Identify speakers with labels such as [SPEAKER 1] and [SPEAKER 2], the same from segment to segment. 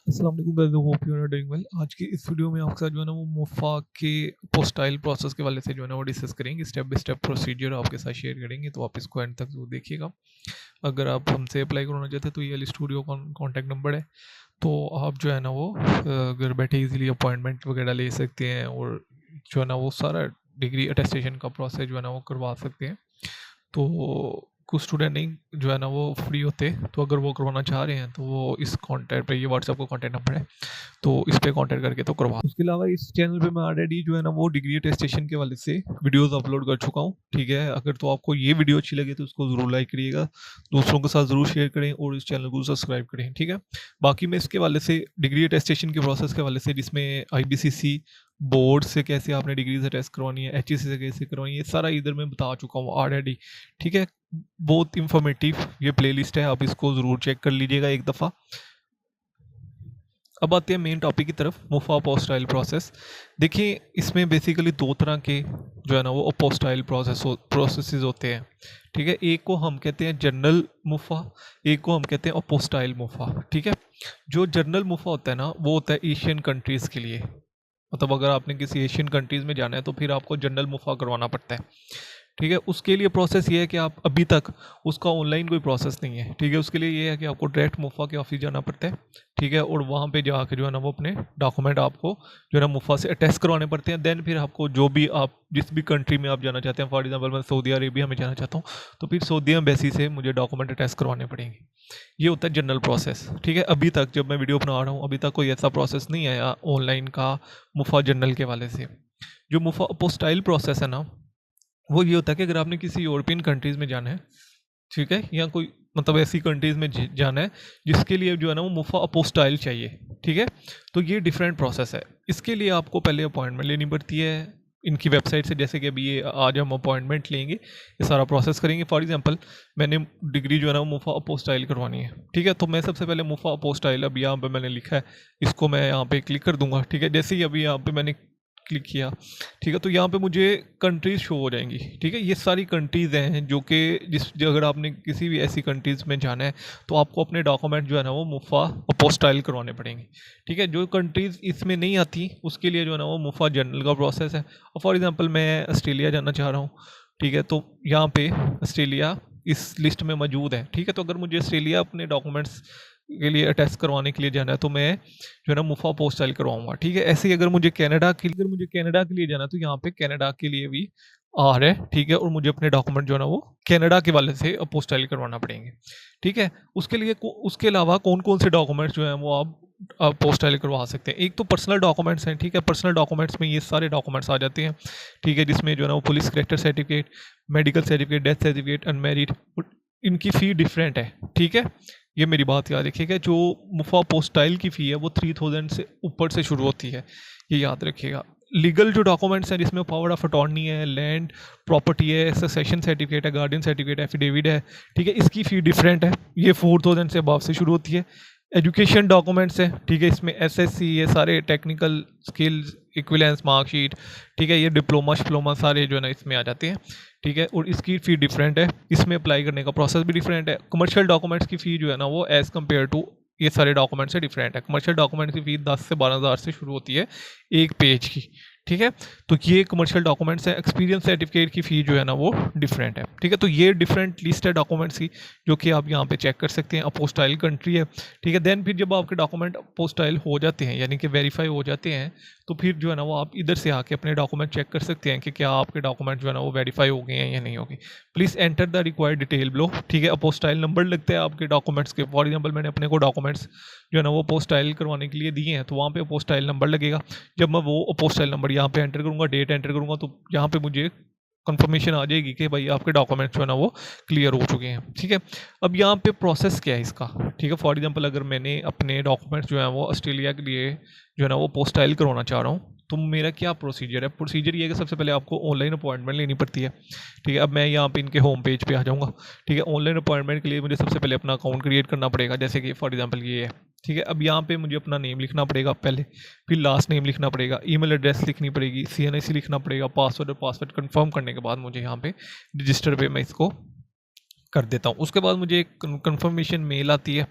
[SPEAKER 1] अस्सलाम वालेकुम guys, hope you are doing well. आज की इस वीडियो में आपके साथ जो है ना वो मुफ़ा के पोस्टाइल प्रोसेस के वाले से जो है ना वो डिस्कस करेंगे। स्टेप बाय स्टेप प्रोसीजर आपके साथ शेयर करेंगे, तो आप इसको एंड तक जरूर देखिएगा। अगर आप हमसे अप्लाई करना चाहते हैं तो ये वाली स्टूडियो का कॉन्टैक्ट नंबर है। तो आप जो है ना वो घर बैठे इजीली अपॉइंटमेंट वगैरह ले सकते हैं, और जो है ना वो सारा डिग्री अटेस्टेशन का प्रोसेस जो है ना वो करवा सकते हैं। तो कुछ स्टूडेंट नहीं जो है ना वो फ्री होते, तो अगर वो करवाना चाह रहे हैं तो वो इस कॉन्टैक्ट पे, ये व्हाट्सएप का कॉन्टैक्ट नंबर है, तो इस पे कांटेक्ट करके तो करवा। उसके अलावा इस चैनल पे मैं ऑलरेडी जो है ना वो डिग्री अटेस्टेशन के वाले से वीडियोस अपलोड कर चुका हूँ। ठीक है, अगर तो आपको ये वीडियो अच्छी लगे तो उसको ज़रूर लाइक करिएगा, दूसरों के साथ ज़रूर शेयर करें और इस चैनल को सब्सक्राइब करें। ठीक है, बाकी मैं इसके वाले से डिग्री अटेस्टेशन के प्रोसेस के वाले से, जिसमें IBCC बोर्ड से कैसे आपने डिग्री से टेस्ट करवानी है, HEC से कैसे करवानी है, ये सारा इधर मैं बता चुका हूँ ऑलरेडी। ठीक है, बहुत इंफॉर्मेटिव ये प्लेलिस्ट है, आप इसको ज़रूर चेक कर लीजिएगा एक दफ़ा। अब आते हैं मेन टॉपिक की तरफ, मुफ़ा अपोस्टाइल प्रोसेस। देखिए, इसमें बेसिकली दो तरह के जो है ना वो अपोस्टाइल प्रोसेसेस होते हैं। ठीक है, एक को हम कहते हैं जनरल मुफ़ा, एक को हम कहते हैं अपोस्टाइल मुफ़ा। ठीक है, जो जनरल मुफ़ा होता है ना वो होता है एशियन कंट्रीज़ के लिए। मतलब अगर आपने किसी एशियन कंट्रीज़ में जाना है तो फिर आपको जनरल मुफ़ा करवाना पड़ता है। ठीक है, उसके लिए प्रोसेस ये है कि आप अभी तक उसका ऑनलाइन कोई प्रोसेस नहीं है। ठीक है, उसके लिए ये है कि आपको डायरेक्ट मुफ़ा के ऑफिस जाना पड़ता है। ठीक है, और वहाँ पे जाके जो है ना वो अपने डॉक्यूमेंट आपको जो है ना मुफ़ा से अटैच करवाने पड़ते हैं। देन फिर आपको जो भी आप जिस भी कंट्री में आप जाना चाहते हैं, फॉर एग्जांपल मैं सऊदी अरेबिया में जाना चाहता हूँ, तो फिर सऊदी एम्बेसी से मुझे डॉक्यूमेंट अटैच करवाने पड़ेंगे। ये होता है जनरल प्रोसेस। ठीक है, अभी तक जब मैं वीडियो बना रहा हूँ अभी तक कोई ऐसा प्रोसेस नहीं आया ऑनलाइन का मुफ़ा जनरल के वाले से। जो मुफ़ा अपोस्टाइल प्रोसेस है ना, वो ये होता है कि अगर आपने किसी यूरोपियन कंट्रीज़ में जाना है, ठीक है, या कोई मतलब ऐसी कंट्रीज़ में जाना है जिसके लिए जो है ना वो मुफ़ा अपोस्टाइल चाहिए। ठीक है, तो ये डिफरेंट प्रोसेस है। इसके लिए आपको पहले अपॉइंटमेंट लेनी पड़ती है इनकी वेबसाइट से। जैसे कि अभी ये आज हम अपॉइंटमेंट लेंगे, ये सारा प्रोसेस करेंगे। फॉर एग्जांपल मैंने डिग्री जो है ना वो मुफ़ा अपोस्टाइल करवानी है। ठीक है, तो मैं सबसे पहले मुफ़ा अपोस्टाइल, अभी यहाँ पे मैंने लिखा है, इसको मैं यहाँ पे क्लिक कर दूंगा। ठीक है, जैसे ही अभी यहाँ पे मैंने क्लिक किया, ठीक है, तो यहाँ पे मुझे कंट्रीज़ शो हो जाएंगी। ठीक है, ये सारी कंट्रीज़ हैं जो कि अगर आपने किसी भी ऐसी कंट्रीज़ में जाना है तो आपको अपने डॉक्यूमेंट जो है ना वो मुफ़ा अपोस्टाइल करवाने पड़ेंगे। ठीक है, जो कंट्रीज़ इसमें नहीं आती उसके लिए जो है ना वो मुफ़ा जनरल का प्रोसेस है। और फॉर एग्जांपल मैं ऑस्ट्रेलिया जाना चाह रहा हूँ। ठीक है, तो यहाँ पे ऑस्ट्रेलिया इस लिस्ट में मौजूद है। ठीक है, तो अगर मुझे ऑस्ट्रेलिया अपने डॉक्यूमेंट्स के लिए अटैच करवाने के लिए जाना है तो मैं जो है ना मुफ़ा पोस्टाइल करवाऊंगा। ठीक है, ऐसे ही अगर मुझे कनाडा के लिए जाना है तो यहाँ पे कनाडा के लिए भी आ रहा है। ठीक है, और मुझे अपने डॉक्यूमेंट जो है ना वो कनाडा के वाले से पोस्टाइल करवाना पड़ेंगे। ठीक है, उसके लिए उसके अलावा कौन कौन से डॉक्यूमेंट्स जो हैं वो आप पोस्टाइल करवा सकते हैं। एक तो पर्सनल डॉक्यूमेंट्स हैं। ठीक है, पर्सनल डॉक्यूमेंट्स में ये सारे डॉक्यूमेंट्स आ जाते हैं। ठीक है, जिसमें जो है ना वो police character certificate, medical certificate, death certificate, unmarried, इनकी फ़ी डिफरेंट है। ठीक है, ये मेरी बात याद रखिएगा। जो मुफ़ा पोस्टाइल की फ़ी है वो 3000 से ऊपर से शुरू होती है, ये याद रखिएगा। लीगल जो डॉक्यूमेंट्स हैं जिसमें पावर ऑफ अटॉर्नी है, लैंड प्रॉपर्टी है, सक्सेशन सर्टिफिकेट है, गार्डियन सर्टिफिकेट, एफिडेविट है, ठीक है, इसकी फ़ी डिफरेंट है, ये 4000 से अबव से शुरू होती है। एजुकेशन डॉक्यूमेंट्स है, ठीक है, इसमें SSC, ये सारे टेक्निकल स्किल्स, इक्विलेंस मार्कशीट, ठीक है, ये डिप्लोमा शिप्लोमा सारे जो है ना इसमें आ जाते हैं। ठीक है, और इसकी फ़ी डिफरेंट है, इसमें अप्लाई करने का प्रोसेस भी डिफरेंट है। कमर्शियल डॉक्यूमेंट्स की फ़ी जो है ना वो एज़ कम्पेयर टू ये सारे डॉक्यूमेंट्स से डिफरेंट है। कमर्शियल डॉक्यूमेंट्स की फ़ी 10 से 12,000 से शुरू होती है एक पेज की। ठीक है, तो ये कमर्शियल डॉक्यूमेंट्स है। एक्सपीरियंस सर्टिफिकेट की फ़ी जो है ना वो डिफरेंट है। ठीक है, तो ये डिफरेंट लिस्ट है डॉक्यूमेंट्स की, जो कि आप यहाँ पे चेक कर सकते हैं। अपोस्टाइल कंट्री है। ठीक है, देन फिर जब आपके डॉक्यूमेंट अपोस्टाइल हो जाते हैं, यानी कि वेरीफाई हो जाते हैं, तो फिर जो है ना वो आप इधर से आके अपने डॉक्यूमेंट चेक कर सकते हैं कि क्या आपके डॉक्यूमेंट जो है ना वो वेरीफाई हो गए हैं या नहीं हो गए। Please enter the required detail below. ठीक है, अपोस्टाइल नंबर लगता है आपके डॉक्यूमेंट्स के। फॉर एग्जांपल मैंने अपने को डॉक्यूमेंट्स जो है ना वो अपोस्टाइल करवाने के लिए दिए हैं, तो वहाँ पे अपोस्टाइल नंबर लगेगा। जब मैं वो अपोस्टाइल नंबर यहाँ पे एंटर करूँगा, डेट एंटर करूँगा, तो यहाँ पे मुझे कंफर्मेशन आ जाएगी कि भाई आपके डॉक्यूमेंट्स जो है ना वो क्लियर हो चुके हैं। ठीक है, अब यहाँ पे प्रोसेस क्या है इसका। ठीक है, फॉर एग्जांपल अगर मैंने अपने डॉक्यूमेंट्स जो है वो ऑस्ट्रेलिया के लिए जो है ना वो पोस्टाइल करवाना चाह रहा हूँ, तो मेरा क्या प्रोसीजर है। प्रोसीजर ये है कि सबसे पहले आपको ऑनलाइन अपॉइंटमेंट लेनी पड़ती है। ठीक है, अब मैं यहाँ पे इनके होम पेज पे आ जाऊँगा। ठीक है, ऑनलाइन अपॉइंटमेंट के लिए मुझे सबसे पहले अपना अकाउंट क्रिएट करना पड़ेगा, जैसे कि फॉर एग्जांपल ये है। ठीक है, अब यहाँ पे मुझे अपना नेम लिखना पड़ेगा पहले, फिर लास्ट नेम लिखना पड़ेगा, ईमेल एड्रेस लिखनी पड़ेगी, CNIC लिखना पड़ेगा, पासवर्ड, और पासवर्ड कंफर्म करने के बाद मुझे यहाँ पे रजिस्टर पे मैं इसको कर देता हूँ। उसके बाद मुझे एक कंफर्मेशन मेल आती है।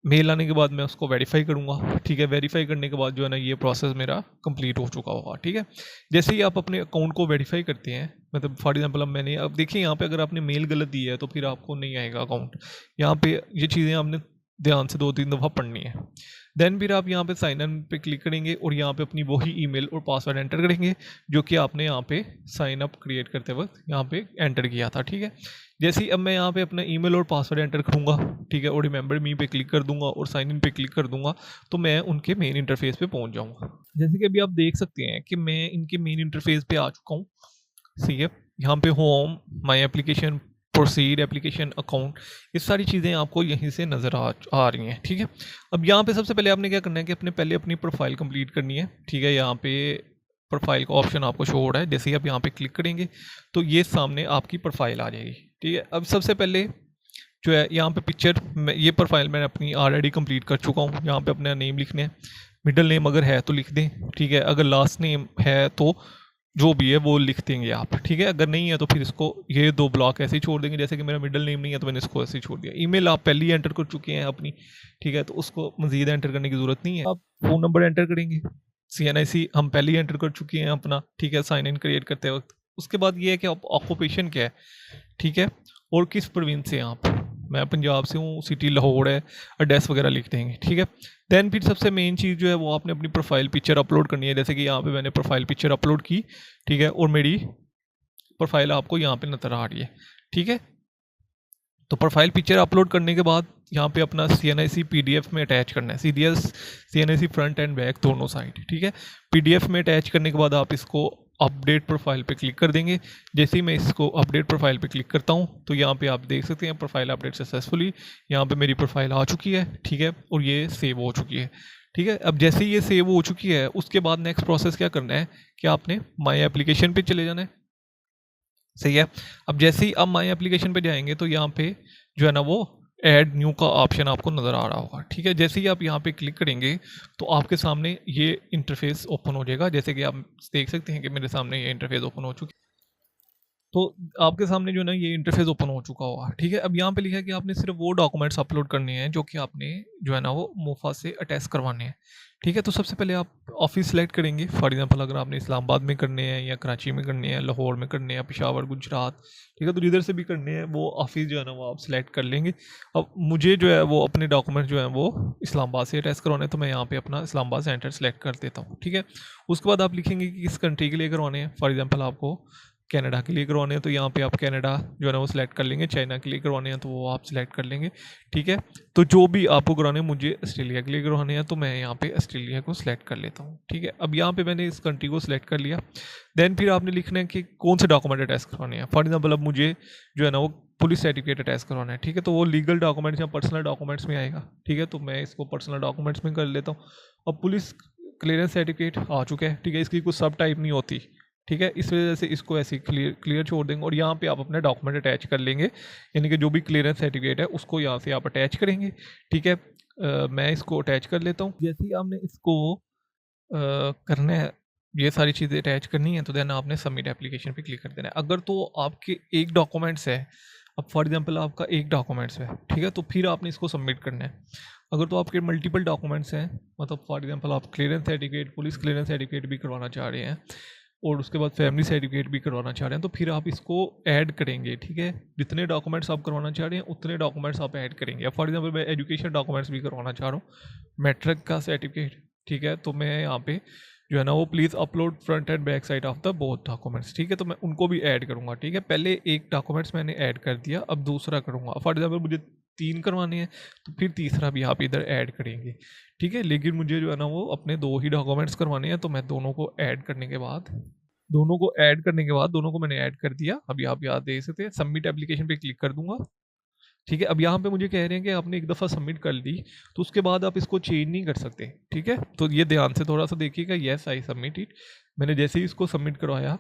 [SPEAKER 1] मेल आने के बाद मैं उसको वेरीफाई करूँगा, ठीक है। वेरीफाई करने के बाद जो है ना ये प्रोसेस मेरा कंप्लीट हो चुका होगा, ठीक है। जैसे ही आप अपने अकाउंट को वेरीफाई करते हैं, मतलब फॉर एग्जांपल अब देखिए यहाँ पे अगर आपने मेल गलत दी है तो फिर आपको नहीं आएगा अकाउंट। यहाँ पे ये चीज़ें आपने ध्यान से 2-3 दफ़ा पढ़नी है। देन फिर आप यहाँ पे साइन इन पे क्लिक करेंगे और यहाँ पे अपनी वही ईमेल और पासवर्ड एंटर करेंगे जो कि आपने यहाँ पे साइन अप क्रिएट करते वक्त यहाँ पे एंटर किया था, ठीक है। जैसे ही अब मैं यहाँ पे अपना ईमेल और पासवर्ड एंटर करूँगा, ठीक है, और रिमेंबर मी पे क्लिक कर दूंगा और साइन इन पे क्लिक कर दूंगा, तो मैं उनके मेन इंटरफेस पे पहुँच जाऊँगा। जैसे कि अभी आप देख सकते हैं कि मैं इनके मेन इंटरफेस पे आ चुका हूँ। सी है यहाँ पे home, my application, proceed, application, account, ये सारी चीज़ें आपको यहीं से नज़र आ रही हैं, ठीक है। अब यहाँ पे सबसे पहले आपने क्या करना है कि पहले अपनी प्रोफाइल कंप्लीट करनी है, ठीक है। यहाँ पे प्रोफाइल का ऑप्शन आपको शो हो रहा है, जैसे ही आप यहाँ पे क्लिक करेंगे तो ये सामने आपकी प्रोफाइल आ जाएगी, ठीक है। अब सबसे पहले जो है यहाँ पे पिक्चर, ये प्रोफाइल मैंने अपनी ऑलरेडी कंप्लीट कर चुका हूँ। यहाँ पे अपना नेम लिखना है, मिडिल नेम अगर है तो लिख दें, ठीक है। अगर लास्ट नेम है तो जो भी है वो लिख देंगे आप, ठीक है। अगर नहीं है तो फिर इसको ये 2 ब्लॉक ऐसे ही छोड़ देंगे, जैसे कि मेरा मिडिल नेम नहीं है तो मैंने इसको ऐसे ही छोड़ दिया। ईमेल आप पहले ही एंटर कर चुके हैं अपनी, ठीक है, तो उसको मजीद एंटर करने की ज़रूरत नहीं है। आप फ़ोन नंबर एंटर करेंगे, CNIC हम पहले ही एंटर कर चुके हैं अपना, ठीक है, साइन इन क्रिएट करते वक्त। उसके बाद ये है कि ऑक्यूपेशन क्या है, ठीक है, और किस प्रोविंस से हैं आप। मैं पंजाब से हूँ, सिटी लाहौर है, एड्रेस वगैरह लिख देंगे, ठीक है। देन फिर सबसे मेन चीज़ जो है वो आपने अपनी प्रोफाइल पिक्चर अपलोड करनी है, जैसे कि यहाँ पे मैंने प्रोफाइल पिक्चर अपलोड की, ठीक है, और मेरी प्रोफाइल आपको यहाँ पे नजर आ रही है, ठीक है। तो प्रोफाइल पिक्चर अपलोड करने के बाद यहाँ पे अपना CNIC PDF में अटैच करना है, CNIC फ्रंट एंड बैक दोनों साइड, ठीक है। PDF में अटैच करने के बाद आप इसको अपडेट प्रोफाइल पे क्लिक कर देंगे। जैसे ही मैं इसको अपडेट प्रोफाइल पे क्लिक करता हूँ तो यहाँ पे आप देख सकते हैं प्रोफाइल अपडेट सक्सेसफुली, यहाँ पे मेरी प्रोफाइल आ चुकी है, ठीक है, और ये सेव हो चुकी है, ठीक है। अब जैसे ही ये सेव हो चुकी है उसके बाद नेक्स्ट प्रोसेस क्या करना है कि आपने माई एप्लीकेशन पे चले जाना है, सही है। अब जैसे ही आप माई एप्लीकेशन पे जाएंगे तो यहाँ पे जो है ना वो ऐड न्यू का ऑप्शन आपको नज़र आ रहा होगा, ठीक है। जैसे ही आप यहाँ पे क्लिक करेंगे तो आपके सामने ये इंटरफेस ओपन हो जाएगा, जैसे कि आप देख सकते हैं कि मेरे सामने ये इंटरफेस ओपन हो चुकी है। तो आपके सामने जो है ना ये इंटरफेस ओपन हो चुका होगा, ठीक है। अब यहाँ पे लिखा है कि आपने सिर्फ वो डॉक्यूमेंट्स अपलोड करने हैं जो कि आपने जो है ना वो मोफा से अटैच करवाने हैं, ठीक है। तो सबसे पहले आप ऑफिस सेलेक्ट करेंगे। फॉर एग्जांपल अगर आपने इस्लामाबाद में करने हैं या कराची में करने हैं, लाहौर में करने हैं, पेशावर, गुजरात, ठीक है, तो जिधर से भी करने हैं वो ऑफिस जो है ना वो आप सिलेक्ट कर लेंगे। अब मुझे जो है वो अपने डॉक्यूमेंट जो है वो इस्लामाबाद से अटैच करवाने हैं, तो मैं यहाँ पे अपना इस्लामाबाद सेंटर सेलेक्ट कर देता हूँ, ठीक है। उसके बाद आप लिखेंगे कि किस कंट्री के लिए करवाने हैं। फॉर एग्जाम्पल आपको कनाडा के लिए करवाने हैं तो यहाँ पे आप कनाडा जो है ना वो सिलेक्ट कर लेंगे। चाइना के लिए करवाने हैं तो वो आप सिलेक्ट कर लेंगे, ठीक है। तो जो भी आपको करवाने हैं, मुझे ऑस्ट्रेलिया के लिए करवाने हैं तो मैं यहाँ पे ऑस्ट्रेलिया को सिलेक्ट कर लेता हूँ, ठीक है। अब यहाँ पे मैंने इस कंट्री को सिलेक्ट कर लिया। देन फिर आपने लिखना है कि कौन से डॉक्यूमेंट अटैच करवाने हैं। फॉर एग्जाम्पल अब मुझे जो है ना वो पुलिस सर्टिफिकेट अटैच करवाना है, ठीक है, तो वो लीगल डॉक्यूमेंट्स या पर्सनल डॉक्यूमेंट्स में आएगा, ठीक है, तो मैं इसको पर्सनल डॉक्यूमेंट्स में कर लेता हूँ। अब पुलिस क्लियरेंस सर्टिफिकेट आ चुका है, ठीक है, इसकी कुछ सब टाइप नहीं होती, ठीक है, इस वजह से इसको ऐसे क्लियर छोड़ देंगे और यहाँ पे आप अपने डॉक्यूमेंट अटैच कर लेंगे, यानी कि जो भी क्लियरेंस सर्टिफिकेट है उसको यहाँ से आप अटैच करेंगे, ठीक है। मैं इसको अटैच कर लेता हूँ। जैसे ही आपने इसको करना है, ये सारी चीज़ें अटैच करनी है, तो देन आपने सबमिट एप्लीकेशन पे क्लिक कर देना है। अगर तो आपके एक डॉक्यूमेंट्स है, अब फॉर एग्जांपल आपका एक डॉक्यूमेंट्स है, ठीक है, तो फिर आपने इसको सबमिट करना है। अगर तो आपके मल्टीपल डॉक्यूमेंट्स हैं, मतलब फॉर एग्जांपल आप clearance certificate, police clearance certificate भी करवाना चाह रहे हैं और उसके बाद फैमिली सर्टिफिकेट भी करवाना चाह रहे हैं, तो फिर आप इसको ऐड करेंगे, ठीक है। जितने डॉक्यूमेंट्स आप करवाना चाह रहे हैं उतने डॉक्यूमेंट्स आप ऐड करेंगे। फॉर एग्जांपल मैं एजुकेशन डॉक्यूमेंट्स भी करवाना चाह रहा हूँ, मैट्रिक का सर्टिफिकेट, ठीक है, तो मैं यहाँ पे जो है ना वो please upload front end back side of the both documents, ठीक है, तो मैं उनको भी ऐड करूँगा, ठीक है। पहले एक डॉक्यूमेंट्स मैंने ऐड कर दिया, अब दूसरा करूँगा। फॉर एग्जाम्पल मुझे 3 करवाने हैं तो फिर तीसरा भी आप इधर ऐड करेंगे, ठीक है। लेकिन मुझे जो है ना वो अपने 2 ही डॉक्यूमेंट्स करवाने हैं, तो मैं दोनों को ऐड करने के बाद दोनों को मैंने ऐड कर दिया। अभी आप यहाँ देख सकते हैं, सबमिट एप्लीकेशन पे क्लिक कर दूंगा, ठीक है। अब यहाँ पे मुझे कह रहे हैं कि आपने एक दफ़ा सबमिट कर ली तो उसके बाद आप इसको चेंज नहीं कर सकते, ठीक है। तो ये ध्यान से थोड़ा सा देखिएगा। येस आई सबमिट इट, मैंने जैसे ही इसको सबमिट करवाया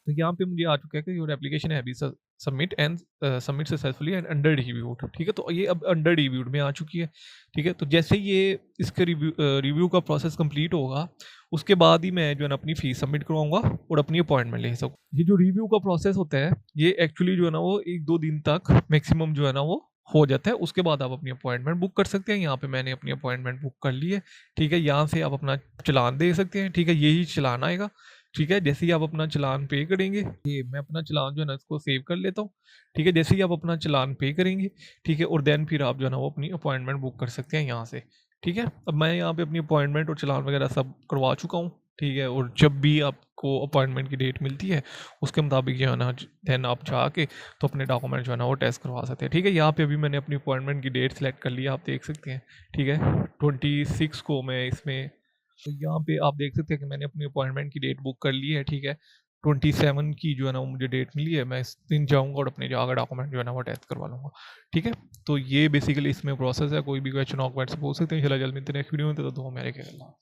[SPEAKER 1] तो यहाँ पे मुझे आ चुका है कि योर एप्लीकेशन है भी submit and submit successfully and under reviewed, ठीक है। तो ये अब अंडर रिव्यूड में आ चुकी है, ठीक है। तो जैसे ये इसके रिव्यू का प्रोसेस कंप्लीट होगा उसके बाद ही मैं जो है ना अपनी फ़ीस सबमिट करवाऊंगा और अपनी अपॉइंटमेंट ले सकूँ। ये जो रिव्यू का प्रोसेस होता है ये एक्चुअली जो है ना वो 1-2 दिन तक मैक्सिमम जो है ना वो हो जाता है, उसके बाद आप अपनी अपॉइंटमेंट बुक कर सकते हैं। यहाँ पे मैंने अपनी अपॉइंटमेंट बुक कर ली है, ठीक है। यहाँ से आप अपना चालान दे सकते हैं, ठीक है। यही चालान आएगा, ठीक है। जैसे ही आप अपना चालान पे करेंगे, ये मैं अपना चालान जो है ना इसको सेव कर लेता हूँ, ठीक है। जैसे ही आप अपना चालान पे करेंगे, ठीक है, और देन फिर आप जो है ना वो अपनी अपॉइंटमेंट बुक कर सकते हैं यहाँ से, ठीक है। अब मैं यहाँ पे अपनी अपॉइंटमेंट और चालान वगैरह सब करवा चुका हूँ, ठीक है। और जब भी आपको अपॉइंटमेंट की डेट मिलती है, उसके मुताबिक जो है ना देन आप जाके तो अपने डॉक्यूमेंट जो है ना वो टेस्ट करवा सकते हैं, ठीक है। यहाँ पे अभी मैंने अपनी अपॉइंटमेंट की डेट सेलेक्ट कर ली है, आप देख सकते हैं, ठीक है। 26 को मैं इसमें, तो यहाँ पे आप देख सकते हैं कि मैंने अपनी अपॉइंटमेंट की डेट बुक कर ली है, ठीक है। 27 की जो है ना वो मुझे डेट मिली है, मैं इस दिन जाऊँगा और अपने जाकर डॉक्यूमेंट जो है ना वो टेस्ट करवा लूँगा, ठीक है। तो ये बेसिकली इसमें प्रोसेस है। कोई भी क्वेश्चन हो कमेंट से पूछ सकते हैं। चला जल्द मिलते हैं नेक्स्ट वीडियो में, तो दो मेरे ख्याल।